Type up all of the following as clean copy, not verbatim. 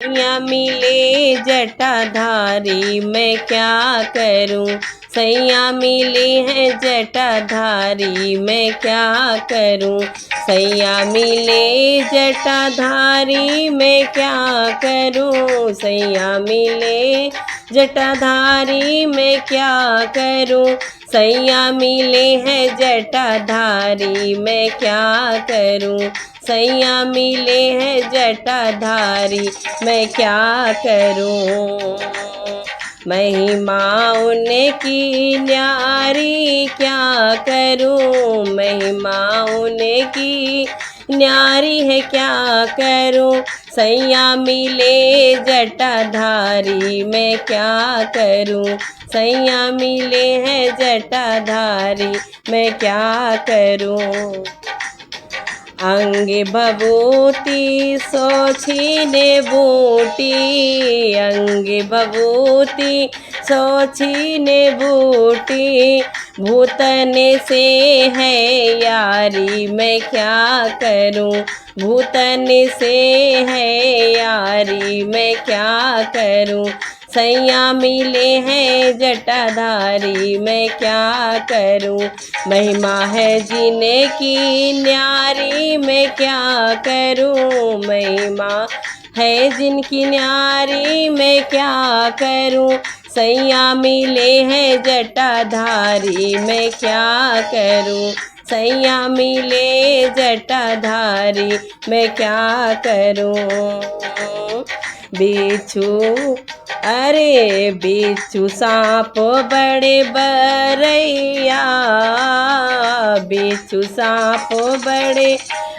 सैया मिले जटाधारी मैं क्या करूं। सैया मिले हैं जटाधारी मैं क्या करूं। सैया मिले जटाधारी मैं क्या करूं। सैया मिले जटाधारी मैं क्या करूं। सैया मिले हैं जटाधारी मैं क्या करूं। सैया मिले हैं जटाधारी मैं क्या करूं। महिमा उनकी न्यारी क्या करूं। महिमा उनकी न्यारी है क्या करूं। सैया मिले जटाधारी मैं क्या करूं। सैया मिले हैं जटाधारी मैं क्या करूं। अंगे भभूति सोछीने बूटी। अंगे भभूति सोछीने बूटी। भूतने से है यारी मैं क्या करूं। भूतने से है यारी मैं क्या करूं। सैया मिले हैं जटाधारी मैं क्या करूं। महिमा है जीने की न्यारी मैं क्या करूं। महिमा है जिनकी न्यारी मैं क्या करूं। सैया मिले हैं जटाधारी मैं क्या करूं। सैया मिले जटाधारी मैं क्या करूं। बिच्छू अरे बिच्छू सांप बड़े बरैया। बिच्छू सांप बड़े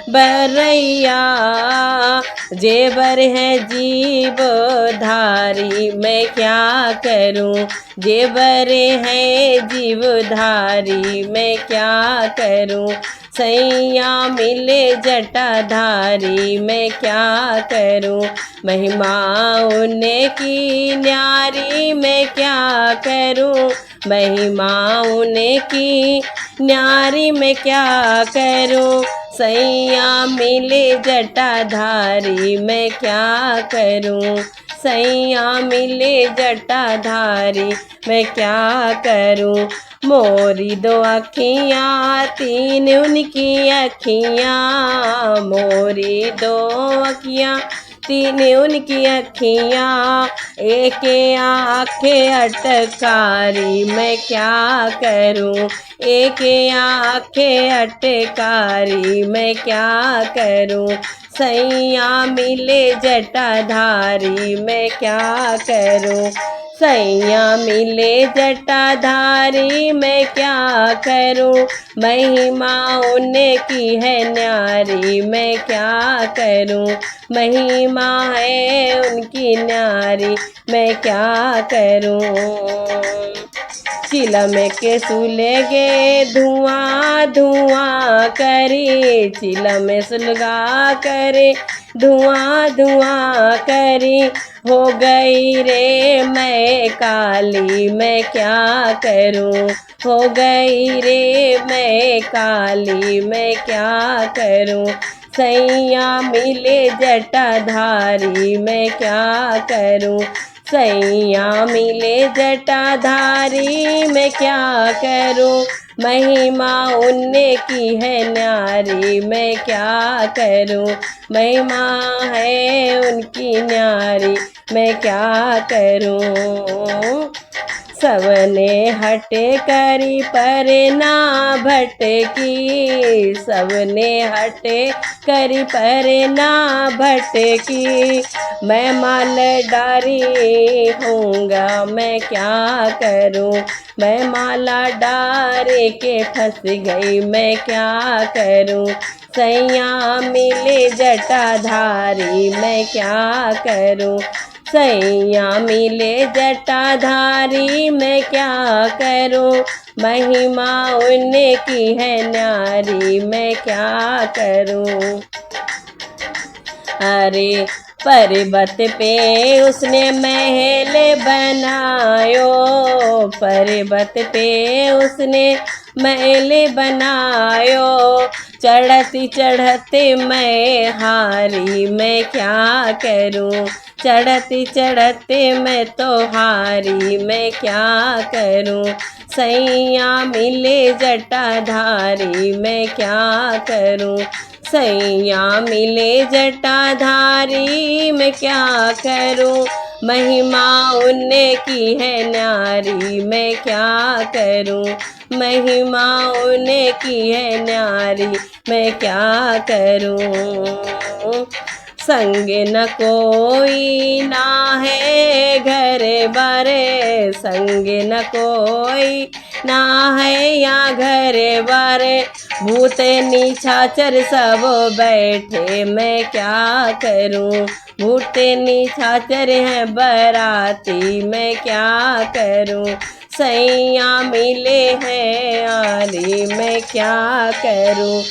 बरैया। जेबर है जीव धारी मैं क्या करूं। जेबर है जीव धारी मैं क्या करूं। सैया मिले जटाधारी मैं क्या करूं। महिमा उनकी न्यारी मैं क्या करूं। महिमा उनकी न्यारी मैं क्या करूं। सैया मिले जटाधारी मैं क्या करूं। सैया मिले जटाधारी मैं क्या करूं। मोरी दो अखियाँ तीन उनकी अखियाँ। मोरी दो अखियाँ तीन उनकी अखियाँ। एक आँखें अटकारी मैं क्या करूं। एक आँखें अटकारी मैं क्या करूं। सैया मिले जटाधारी मैं क्या करूं। सैया मिले जटाधारी मैं क्या करूं। महिमा उनकी है न्यारी मैं क्या करूं। महिमा है उनकी न्यारी मैं क्या करूं। चिलम के सुलगे धुआं धुआं करे। चिलम सुलगा करे धुआं धुआं करी। हो गई रे मैं काली मैं क्या करूं। हो गई रे मैं काली मैं क्या करूं। सैया मिले जटाधारी मैं क्या करूं। सैया मिले जटाधारी मैं क्या करूं। महिमा उनकी है न्यारी मैं क्या करूं। महिमा है उनकी न्यारी मैं क्या करूं। सबने हटे करी पर ना भटकी। सबने हटे करी पर ना भटकी। मैं माल डारी होऊंगा मैं क्या करूं। मैं माला डारे के फंस गई मैं क्या करूं। सैया मिले जटाधारी मैं क्या करूं। सैया मिले जटाधारी मैं क्या करूं। महिमा उनकी है न्यारी मैं क्या करूं। अरे पर्वत पे उसने महल बनायो। पर्वत पे उसने महल बनायो। चढ़ती चढ़ते मैं हारी मैं क्या करूं। चढ़ती चढ़ते मैं तो हारी, मैं क्या करूं। सैया मिले जटाधारी, मैं क्या करूं। सैया मिले जटाधारी, मैं क्या करूं। महिमा उनने की है न्यारी, मैं क्या करूं। महिमा उनने की है न्यारी, मैं क्या करूं। संग न कोई ना है घर बारे, संग न कोई ना है या घर बारे। भूतनी छाछर सब बैठे, मैं क्या करूं। भूतनी छाछर है बराती, मैं क्या करूं। सैया मिले हैं आरी, मैं क्या करूं।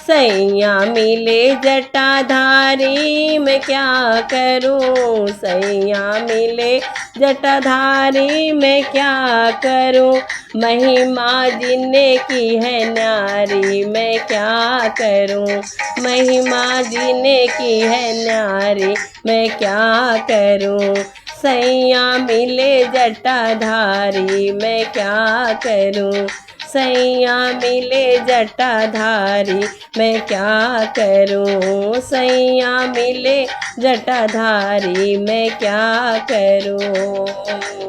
सैया मिले जटाधारी, मैं क्या करूं। सैया मिले जटाधारी, मैं क्या करूं। महिमा जिनने की है न्यारी, मैं क्या करूं। महिमा जिनने की है न्यारी, मैं क्या करूं। सैया मिले जटाधारी, मैं क्या करूं। सैया मिले जटाधारी, मैं क्या करूं। सैया मिले जटाधारी, मैं क्या करूं।